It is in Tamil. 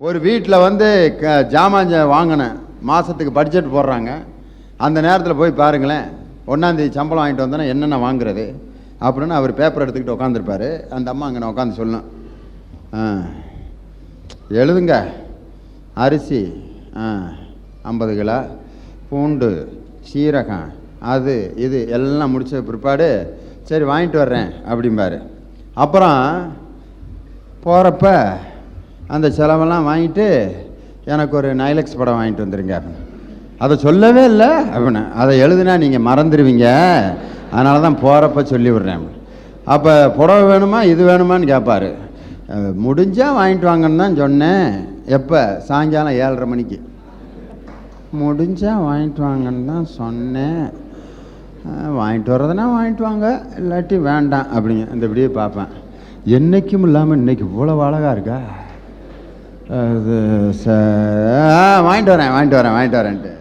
ஒரு வீட்டில் வந்து ஜாமான் வாங்கினேன், மாதத்துக்கு பட்ஜெட் போடுறாங்க. அந்த நேரத்தில் போய் பாருங்களேன், 1ஆந்தேதி சம்பளம் வாங்கிட்டு வந்தோன்னா என்னென்ன வாங்குறது அப்படின்னு அவர் பேப்பர் எடுத்துக்கிட்டு உட்காந்துருப்பார். அந்த அம்மா அங்கே உட்காந்து சொல்லணும், எழுதுங்க, அரிசி 50 கிலோ, பூண்டு, சீரகம், அது இது எல்லாம் முடிச்ச பிற்பாடு சரி வாங்கிட்டு வர்றேன் அப்படிம்பாரு. அப்புறம் போகிறப்ப அந்த செலவெல்லாம் வாங்கிட்டு எனக்கு ஒரு நைலக்ஸ் படம் வாங்கிட்டு வந்துடுங்க அப்படின்னு. அதை சொல்லவே இல்லை அப்படின்னு. அதை எழுதுனா நீங்கள் மறந்துடுவீங்க, அதனால தான் போகிறப்ப சொல்லி விட்றேன். அப்போ புடவை வேணுமா இது வேணுமான்னு கேட்பார். முடிஞ்சால் வாங்கிட்டு வாங்கன்னு தான் சொன்னேன். எப்போ? சாயங்காலம் 7:30 மணிக்கு. முடிஞ்சால் வாங்கிட்டு வாங்கன்னு தான் சொன்னேன், வாங்கிட்டு வர்றதுனா வாங்கிட்டு வாங்க, இல்லாட்டி வேண்டாம் அப்படிங்க. இந்த இப்படியே பார்ப்பேன். என்றைக்கும் இல்லாமல் இன்றைக்கி இவ்வளோ அழகாக இருக்கா அது. வாங்கிட்டு வரேன்ட்டு